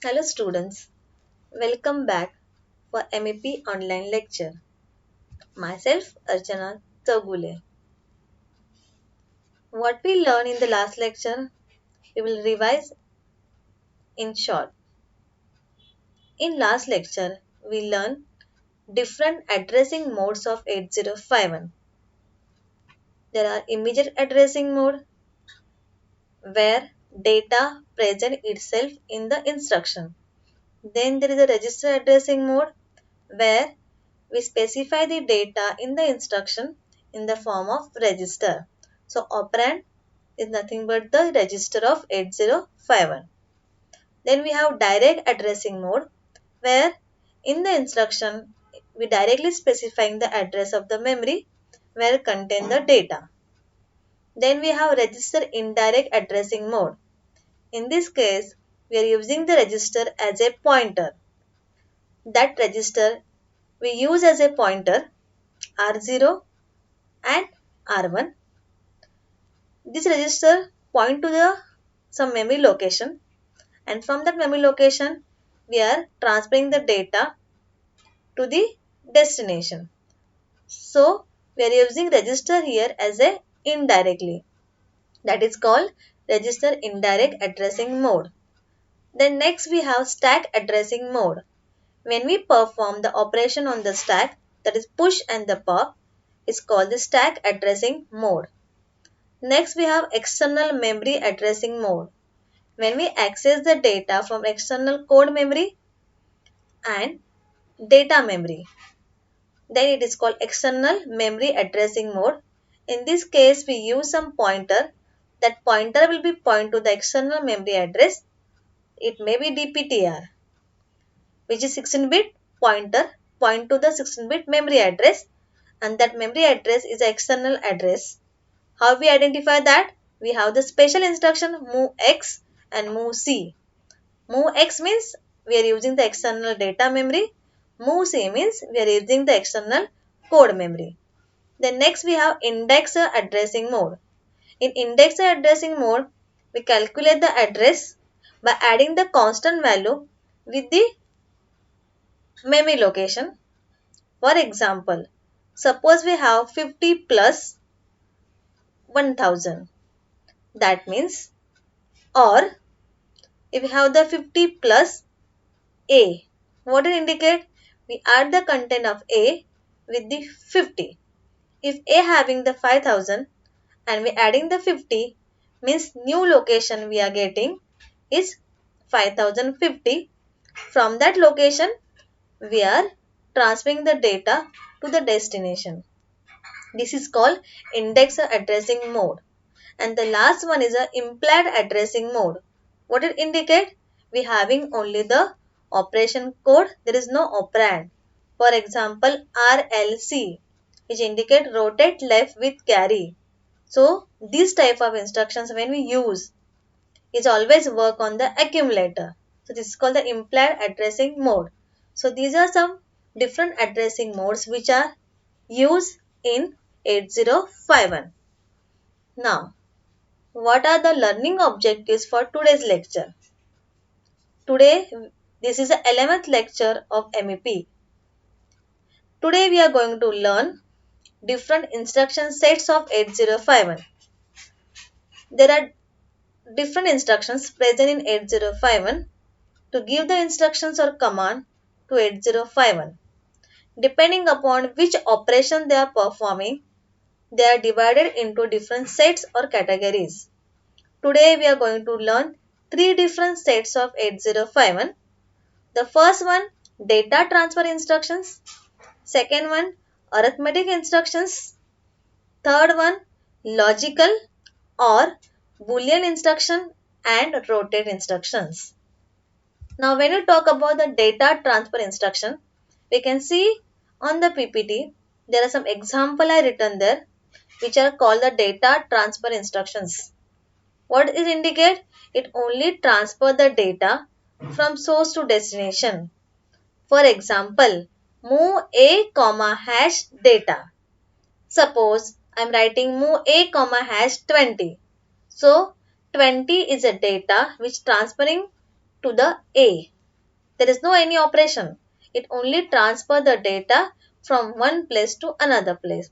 Hello students, welcome back for MEP online lecture. Myself Archana Tagule. What we learned in the last lecture, we will revise in short. In last lecture, we learned different addressing modes of 8051. There are immediate addressing mode where data present itself in the instruction. Then there is a register addressing mode where we specify the data in the instruction in the form of register. So operand is nothing but the register of 8051. Then we have direct addressing mode where in the instruction we directly specifying the address of the memory where contain the data. Then we have register indirect addressing mode. In this case, we are using the register as a pointer. That register we use as a pointer R0 and R1. This register point to the some memory location, and from that memory location we are transferring the data to the destination. So we are using register here as a indirectly. That is called register indirect addressing mode. Then next we have stack addressing mode. When we perform the operation on the stack, that is push and the pop, is called the stack addressing mode. Next we have external memory addressing mode. When we access the data from external code memory and data memory, then it is called external memory addressing mode. In this case, we use some pointer. That pointer will be point to the external memory address. It may be DPTR, which is 16-bit pointer, point to the 16-bit memory address, and that memory address is the external address. How we identify that? We have the special instruction move X and move C. Move X means we are using the external data memory. Move C means we are using the external code memory. Then next we have indexer addressing mode. In indexer addressing mode, we calculate the address by adding the constant value with the memory location. For example, suppose we have 50 plus 1000. That means, or if we have the 50 plus A, what it indicate? We add the content of A with the 50. If A having the 5000 and we adding the 50 means new location we are getting is 5050. From that location we are transferring the data to the destination. This is called indexer addressing mode. And the last one is a implied addressing mode. What it indicate? We having only the operation code. There is no operand. For example, RLC, which indicate rotate left with carry. So this type of instructions when we use is always work on the accumulator. So this is called the implied addressing mode. So these are some different addressing modes which are used in 8051. Now, what are the learning objectives for today's lecture? Today, this is the 11th lecture of MEP. Today we are going to learn different instruction sets of 8051. There are different instructions present in 8051 to give the instructions or command to 8051. Depending upon which operation they are performing, they are divided into different sets or categories. Today we are going to learn three different sets of 8051. The first one, data transfer instructions. Second one, arithmetic instructions. Third one, logical or boolean instruction and rotate instructions. Now when you talk about the data transfer instruction, we can see on the PPT there are some example I written there which are called the data transfer instructions. What it indicate? It only transfer the data from source to destination. For example, move a comma hash data. Suppose I am writing move a comma hash 20. So 20 is a data which transferring to the A. There is no any operation. It only transfer the data from one place to another place.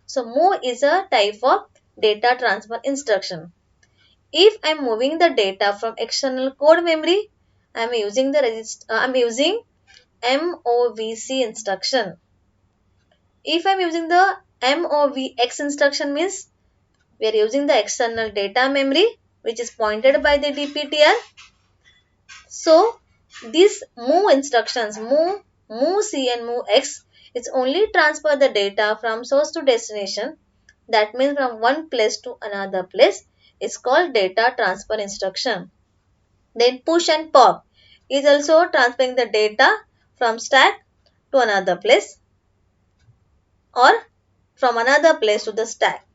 So move is a type of data transfer instruction. If I am moving the data from external code memory, I am using MOVC instruction. If I am using the MOVX instruction means we are using the external data memory which is pointed by the DPTR. So these move instructions move C and move X, it's only transfer the data from source to destination. That means from one place to another place is called data transfer instruction. Then push and pop is also transferring the data from stack to another place or from another place to the stack.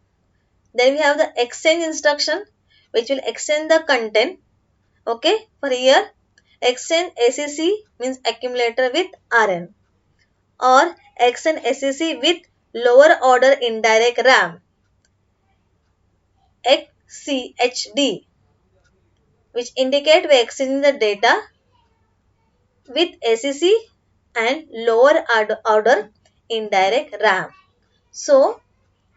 Then we have the exchange instruction which will exchange the content. Okay, for here exchange ACC means accumulator with RN or exchange ACC with lower order indirect RAM XCHD, which indicate we exchanging the data with ACC and lower order indirect RAM. So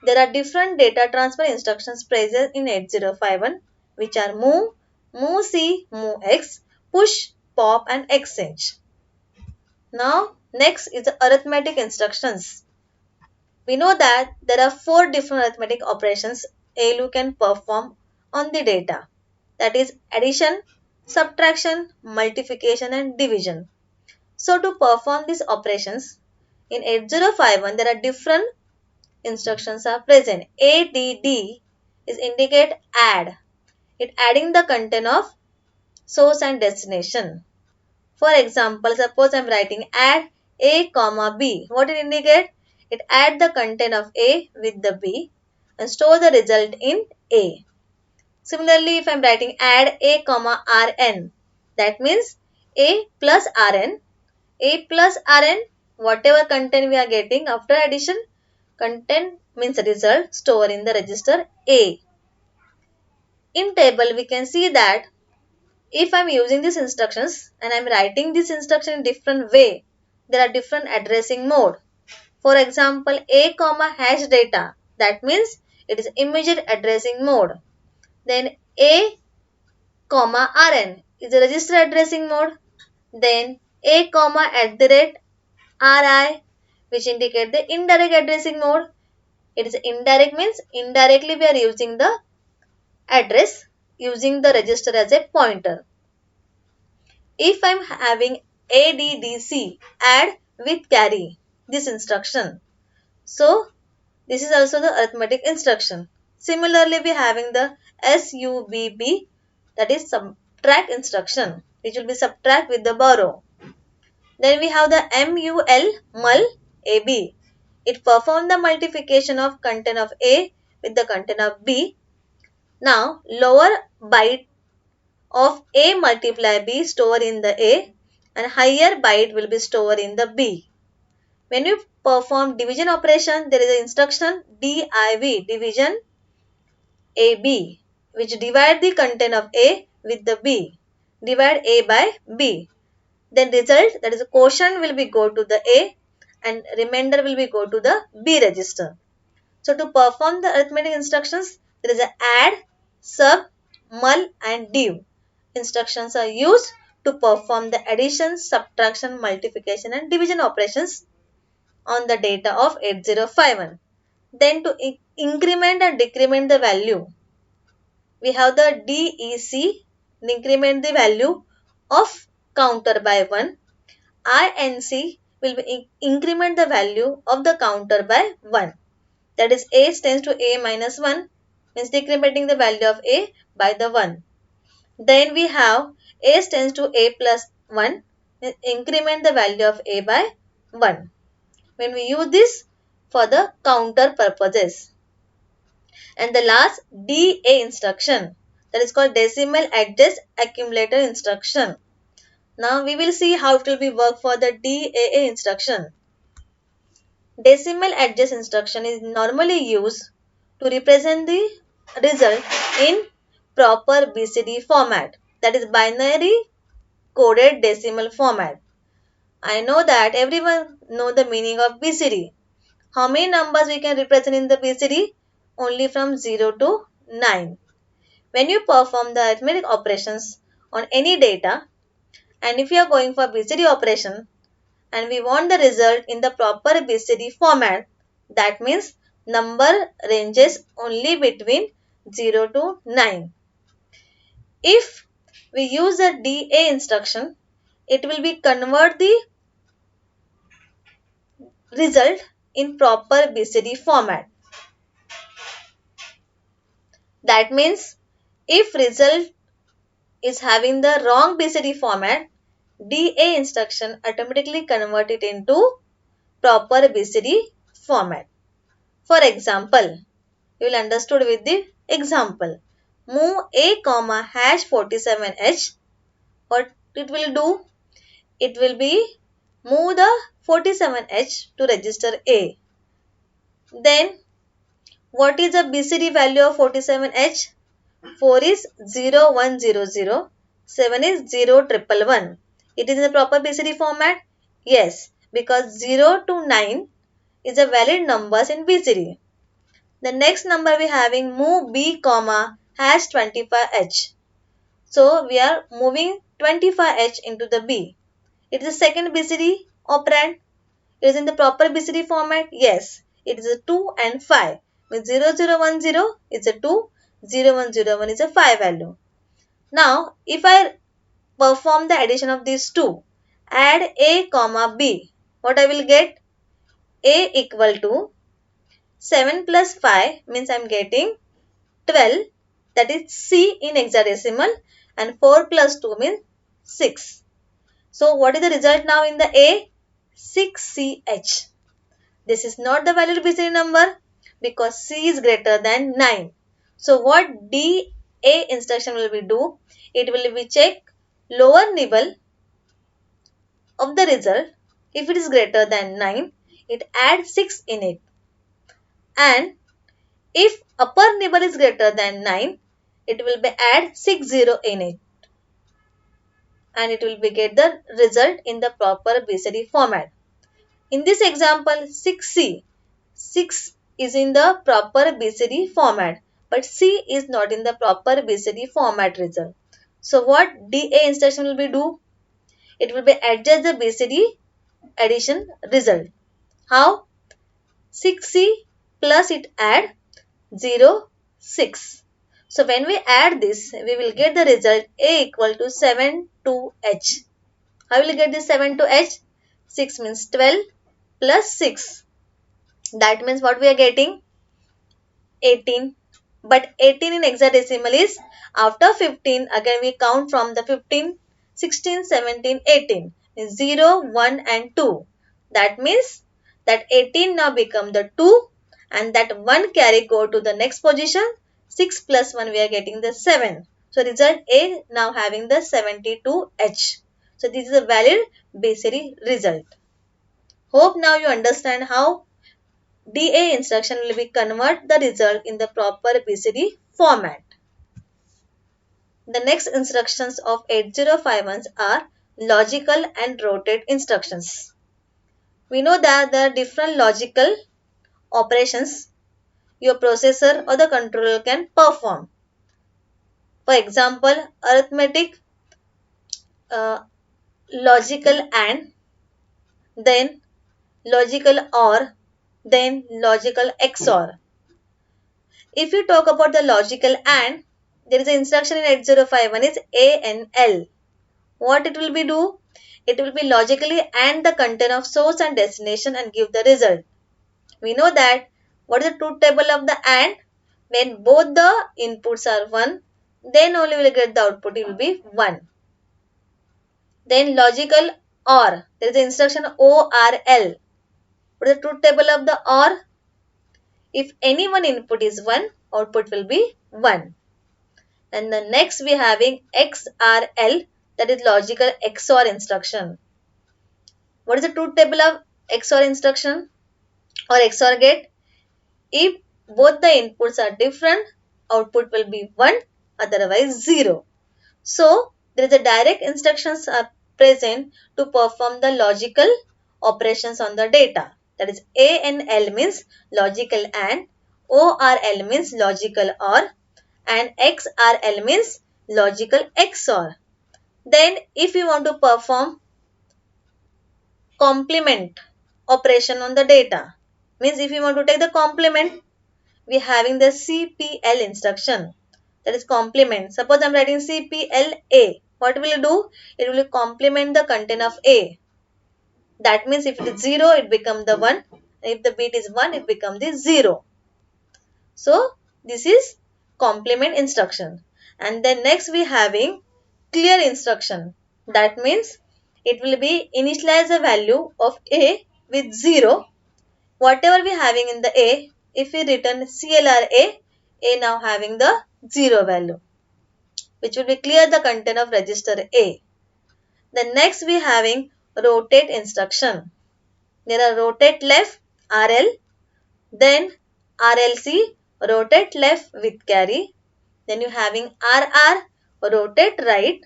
there are different data transfer instructions present in 8051 which are move C, move X, push, pop and exchange. Now next is the arithmetic instructions. We know that there are 4 different arithmetic operations ALU can perform on the data. That is addition, subtraction, multiplication and division. So to perform these operations in 8051 there are different instructions are present. ADD is indicate add. It adding the content of source and destination. For example, suppose I am writing add A comma B. What it indicate? It add the content of A with the B and store the result in A. Similarly, if I am writing add A comma Rn, that means A plus Rn. A plus Rn, whatever content we are getting after addition, content means result store in the register A. In table, we can see that if I am using these instructions and I am writing this instruction in different way, there are different addressing mode. For example, A comma hash data, that means it is immediate addressing mode. Then A comma Rn is a register addressing mode. Then A comma at the rate Ri, which indicate the indirect addressing mode. It is indirect means indirectly we are using the address using the register as a pointer. If I am having ADDC, add with carry, this instruction. So this is also the arithmetic instruction. Similarly, we are having the SUBB, that is subtract instruction, which will be subtract with the borrow. Then we have the mul AB. It performs the multiplication of content of A with the content of B. Now lower byte of A multiply B store in the A and higher byte will be stored in the B. When you perform division operation, there is an instruction div, division AB, which divide the content of A with the B. Divide A by B. Then result, that is a quotient will be go to the A and remainder will be go to the B register. So to perform the arithmetic instructions, there is a add, sub, mul and div. Instructions are used to perform the addition, subtraction, multiplication and division operations on the data of 8051. Then to increment and decrement the value, we have the DEC, increment the value of counter by 1. INC will be increment the value of the counter by 1. That is A tends to A minus 1 means decrementing the value of A by the 1. Then we have A tends to A plus 1 means increment the value of A by 1. When we use this for the counter purposes. And the last DA instruction, that is called decimal address accumulator instruction. Now we will see how it will be work for the DAA instruction. Decimal address instruction is normally used to represent the result in proper BCD format, that is binary coded decimal format. I know that everyone know the meaning of BCD. How many numbers we can represent in the BCD? Only from 0 to 9. When you perform the arithmetic operations on any data, and if you are going for BCD operation and we want the result in the proper BCD format, that means number ranges only between 0 to 9. If we use the DA instruction, it will be convert the result in proper BCD format. That means if result is having the wrong BCD format, DA instruction automatically convert it into proper BCD format. For example, you will understood with the example. Move A comma hash 47H. What it will do? It will be move the 47H to register A. Then what is the BCD value of 47H? 4 is 0100, 7 is 0111. It is in the proper BCD format? Yes, because 0 to 9 is a valid numbers in BCD. The next number we having move B comma hash 25H. So we are moving 25H into the B. It is the second BCD operand. It is in the proper BCD format? Yes. It is a 2 and 5. With 0010 is a 2, 0101 is a 5 value. Now, if I perform the addition of these two, add A comma B, what I will get? A equal to 7 plus 5 means I am getting 12, that is C in hexadecimal, and 4 plus 2 means 6. So, what is the result now in the A? 6CH. This is not the valid BCD number because C is greater than 9. So what DA instruction will be do? It will be check lower nibble of the result. If it is greater than 9, it adds 6 in it. And if upper nibble is greater than 9, it will be add 60 in it. And it will be get the result in the proper BCD format. In this example, 6C, 6 is in the proper BCD format, but C is not in the proper BCD format result. So what DA instruction will be do? It will be adjust the BCD addition result. How? 6C plus it add 0, 6. So when we add this, we will get the result A equal to 7 to H. How will we get this 7 to H? 6 means 12 plus 6. That means what we are getting? 18. But 18 in hexadecimal is after 15. Again we count from the 15, 16, 17, 18. 0, 1 and 2. That means that 18 now become the 2 and that 1 carry go to the next position. 6 plus 1 we are getting the 7. So result A now having the 72H. So this is a valid BCD result. Hope now you understand how DA instruction will be convert the result in the proper BCD format. The next instructions of 8051 are logical and rotate instructions. We know that there are different logical operations your processor or the controller can perform. For example, arithmetic, logical and, then logical or, then logical XOR. If you talk about the logical AND, there is an instruction in 8051 is ANL. What it will be do? It will be logically AND the content of source and destination and give the result. We know that what is the truth table of the AND? When both the inputs are 1, then only we will get the output, it will be 1. Then logical OR. There is an instruction ORL. What is the truth table of the OR? If any one input is 1, output will be 1. And the next we having XRL, that is logical XOR instruction. What is the truth table of XOR instruction or XOR gate? If both the inputs are different, output will be 1, otherwise 0. So There is a direct instructions are present to perform the logical operations on the data. That is A and L means logical and, O R L means logical or, and X R L means logical XOR. Then if you want to perform complement operation on the data, means if you want to take the complement, we are having the CPL instruction, that is complement. Suppose I am writing CPLA. What will it do? It will complement the content of A. That means if it is 0, it becomes the 1. If the bit is 1, it becomes the 0. So this is complement instruction. And then next we having clear instruction. That means it will be initialize the value of A with 0. Whatever we having in the A, if we return CLR A now having the 0 value, which will be clear the content of register A. Then next we having rotate instruction. There are rotate left RL, then RLC rotate left with carry, then you having RR rotate right,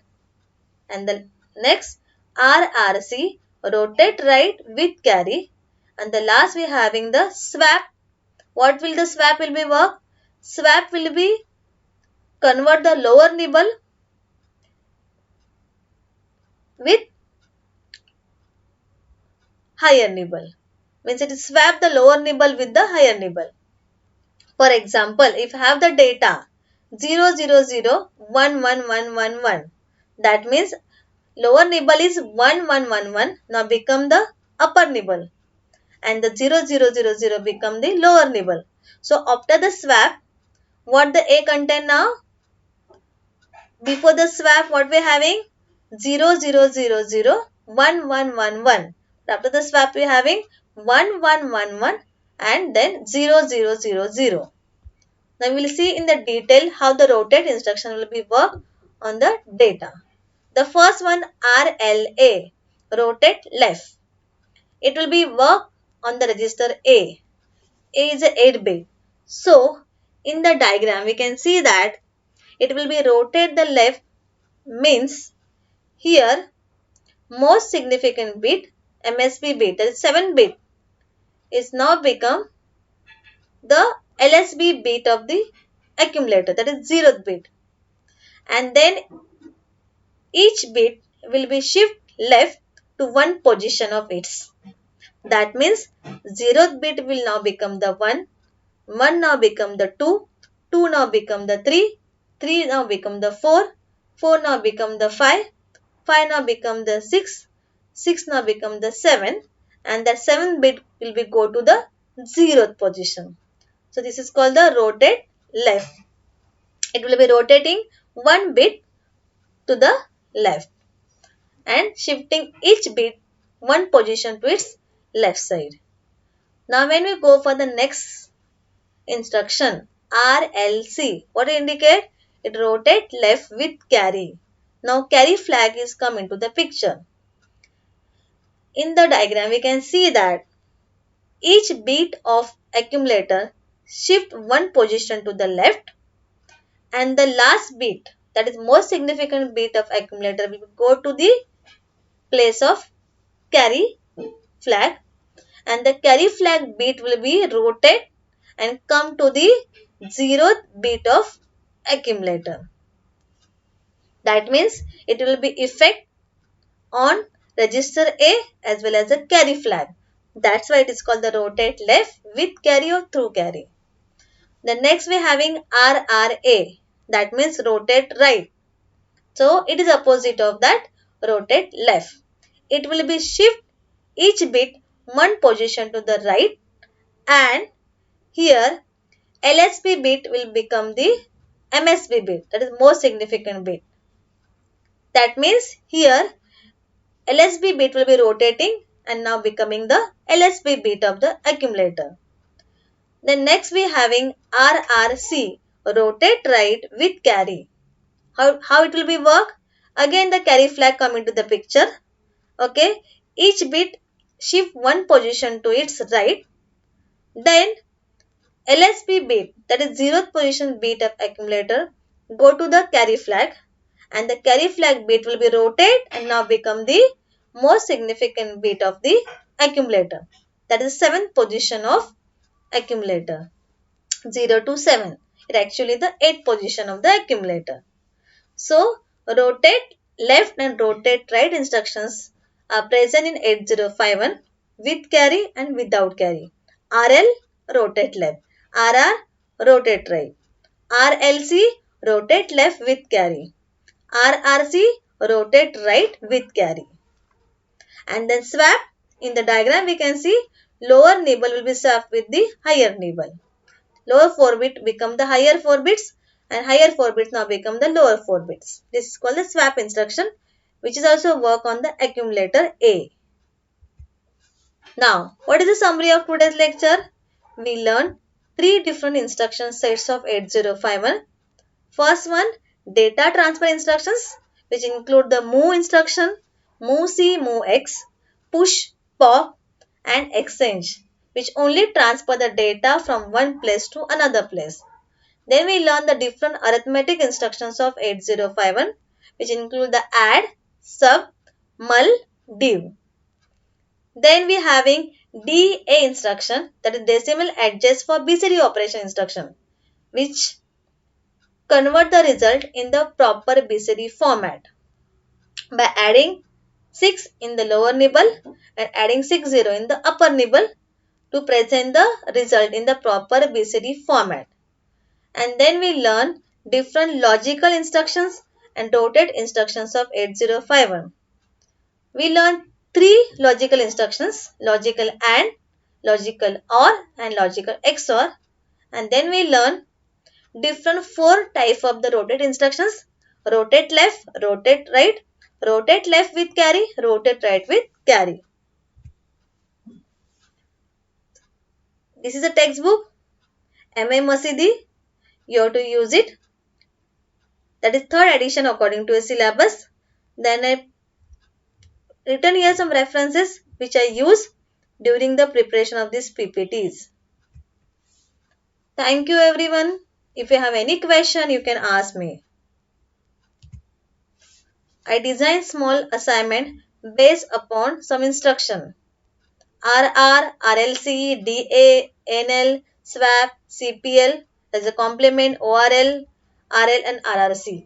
and the next RRC rotate right with carry, and the last we having the swap. What will the swap will be work? Swap will be convert the lower nibble with higher nibble. Means it is swap the lower nibble with the higher nibble. For example, if you have the data 0001111, that means lower nibble is 1111, now become the upper nibble, and the 0000 become the lower nibble. So after the swap, what the A content now? Before the swap, what we are having? 00001111. After the swap, we are having 1111 and then 0000. Now we will see in the detail how the rotate instruction will be worked on the data. The first one RLA, rotate left. It will be work on the register A. A is a 8 bit. So in the diagram we can see that it will be rotate the left, means here most significant bit MSB bit, that is 7 bit, is now become the LSB bit of the accumulator, that is 0th bit, and then each bit will be shift left to one position of its. That means 0th bit will now become the 1, 1 now become the 2, 2 now become the 3, 3 now become the 4, 4 now become the 5, 5 now become the 6, 6 now become the 7, and that 7th bit will be go to the 0th position. So this is called the rotate left. It will be rotating one bit to the left and shifting each bit one position to its left side. Now when we go for the next instruction, RLC, what it indicate? It rotate left with carry. Now carry flag is come into the picture. In the diagram we can see that each bit of accumulator shift one position to the left, and the last bit, that is most significant bit of accumulator, will go to the place of carry flag, and the carry flag bit will be rotate and come to the 0th bit of accumulator. That means it will be effect on register A as well as the carry flag. That's why it is called the rotate left with carry or through carry. The next we are having RRA, that means rotate right. So it is opposite of that rotate left. It will be shift each bit one position to the right, and here LSB bit will become the MSB bit, that is most significant bit. That means here LSB bit will be rotating and now becoming the LSB bit of the accumulator. Then next we having RRC, rotate right with carry. How it will be work? Again the carry flag come into the picture. Okay, each bit shift one position to its right. Then LSB bit, that is 0th position bit of accumulator, go to the carry flag, and the carry flag bit will be rotated and now become the most significant bit of the accumulator. That is the 7th position of accumulator. 0 to 7. It actually the 8th position of the accumulator. So, rotate left and rotate right instructions are present in 8051 with carry and without carry. RL rotate left, RR rotate right, RLC rotate left with carry, RRC rotate right with carry. And then swap, in the diagram we can see lower nibble will be swapped with the higher nibble. Lower 4 bit become the higher 4 bits and higher 4 bits now become the lower 4 bits. This is called the swap instruction, which is also work on the accumulator A. Now, what is the summary of today's lecture? We learned 3 different instruction sets of 8051. First one, data transfer instructions, which include the move instruction, move C, move X, push, pop and exchange, which only transfer the data from one place to another place. Then we learn the different arithmetic instructions of 8051, which include the add, sub, mul, div. Then we having DA instruction, that is decimal adjust for BCD operation instruction, which convert the result in the proper BCD format by adding 6 in the lower nibble and adding 60 in the upper nibble to present the result in the proper BCD format. And then we learn different logical instructions and dotted instructions of 8051. We learn 3 logical instructions, logical AND, logical OR and logical XOR. And then we learn different 4 type of the rotate instructions, rotate left, rotate right, rotate left with carry, rotate right with carry. This is a textbook, M.A. Masidi. You have to use it. That is 3rd edition according to a syllabus. Then I written here some references which I use during the preparation of these PPTs. Thank you everyone. If you have any question, you can ask me. I designed small assignment based upon some instruction. RR, RLC, DA, NL, SWAP, CPL, as a complement, ORL, RL and RRC.